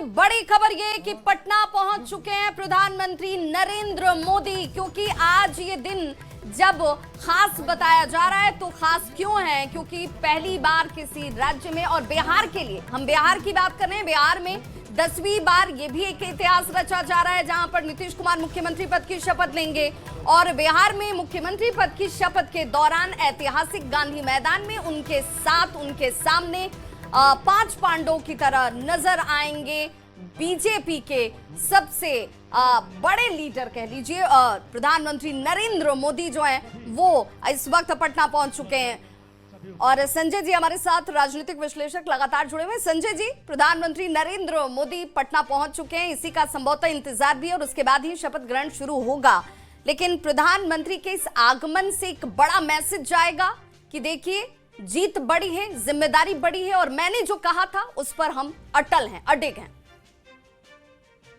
बड़ी खबर ये कि पटना पहुंच चुके हैं प्रधानमंत्री नरेंद्र मोदी, क्योंकि आज ये दिन जब खास बताया जा रहा है तो खास क्यों है, क्योंकि पहली बार किसी राज्य में, और बिहार के लिए, हम बिहार की बात कर रहे हैं, बिहार में 10वीं बार ये भी एक इतिहास रचा जा रहा है जहां पर नीतीश कुमार मुख्यमंत्री पद की शपथ लेंगे। और बिहार में मुख्यमंत्री पद की शपथ के दौरान ऐतिहासिक गांधी मैदान में उनके साथ, उनके सामने 5 पांडवों की तरह नजर आएंगे बीजेपी के सबसे बड़े लीडर कह लीजिए, प्रधानमंत्री नरेंद्र मोदी जो हैं वो इस वक्त पटना पहुंच चुके हैं। और संजय जी हमारे साथ राजनीतिक विश्लेषक लगातार जुड़े हुए हैं। संजय जी, प्रधानमंत्री नरेंद्र मोदी पटना पहुंच चुके हैं, इसी का संभवतः इंतजार भी है और उसके बाद ही शपथ ग्रहण शुरू होगा। लेकिन प्रधानमंत्री के इस आगमन से एक बड़ा मैसेज जाएगा कि देखिए, जीत बड़ी है, जिम्मेदारी बड़ी है और मैंने जो कहा था उस पर हम अटल हैं, अडिग हैं।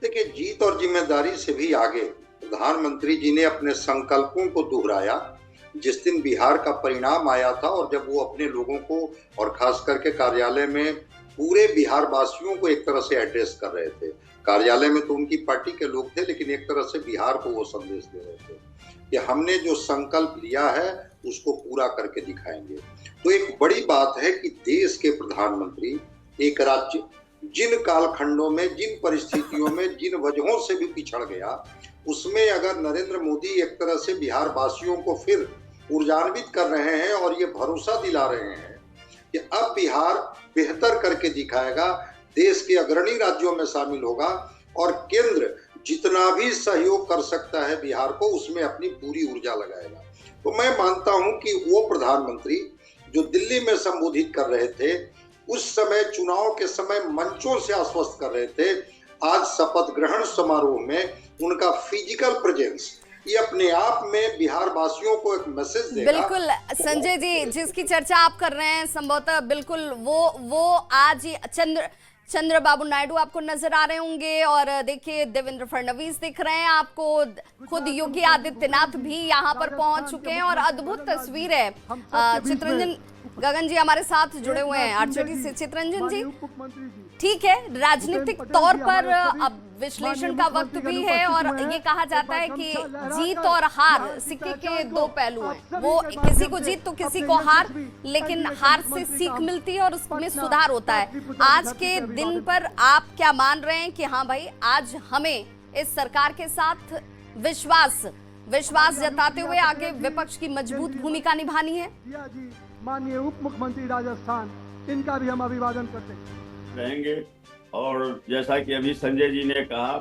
देखिए, जीत और जिम्मेदारी से भी आगे प्रधानमंत्री जी ने अपने संकल्पों को दोहराया। जिस दिन बिहार का परिणाम आया था और जब वो अपने लोगों को और खास करके कार्यालय में पूरे बिहार वासियों को एक तरह से एड्रेस कर रहे थे, कार्यालय में तो उनकी पार्टी के लोग थे लेकिन एक तरह से बिहार को वो संदेश दे रहे थे कि हमने जो संकल्प लिया है उसको पूरा करके दिखाएंगे। तो एक बड़ी बात है कि देश के प्रधानमंत्री, एक राज्य जिन कालखंडों में, जिन परिस्थितियों में, जिन वजहों से भी पिछड़ गया, उसमें अगर नरेंद्र मोदी एक तरह से बिहार वासियों को फिर ऊर्जान्वित कर रहे हैं और ये भरोसा दिला रहे हैं कि अब बिहार बेहतर करके दिखाएगा, देश के अग्रणी राज्यों में शामिल होगा और केंद्र जितना भी सहयोग कर सकता है बिहार को, उसमें अपनी पूरी ऊर्जा लगाएगा। तो मैं मानता हूं कि वो प्रधानमंत्री जो दिल्ली में संबोधित कर रहे थे, उस समय चुनाव के समय मंचों से आश्वस्त कर रहे थे, आज शपथ ग्रहण समारोह में उनका फिजिकल प्रेजेंस ये अपने आप में बिहार वासियों को एक मैसेज देगा। बिल्कुल संजय जी, जिसकी चर्चा आप कर रहे हैं संभवतः बिल्कुल वो आज ही चंद्रबाबू नायडू आपको नजर आ रहे होंगे और देखिए देवेंद्र फडणवीस दिख रहे हैं आपको, खुद योगी आदित्यनाथ भी यहाँ पर पहुंच चुके हैं और अद्भुत तस्वीर है। चित्ररंजन गगन जी हमारे साथ जुड़े हुए हैं आरजेडी से। चित्ररंजन जी, ठीक है, राजनीतिक तौर पर अब विश्लेषण का वक्त भी है और ये कहा जाता है कि जीत और हार सिक्के के 2 पहलू हैं, वो किसी को जीत तो किसी को हार, लेकिन हार से सीख मिलती है और उसमें सुधार होता है। आज के दिन पर आप क्या मान रहे हैं कि हाँ भाई, आज हमें इस सरकार के साथ विश्वास जताते हुए आगे विपक्ष की मजबूत भूमिका निभानी है? माननीय उप मुख्यमंत्री राजस्थान, इनका भी हम अभिवादन करते रहेंगे। और जैसा कि अभी संजय जी ने कहा,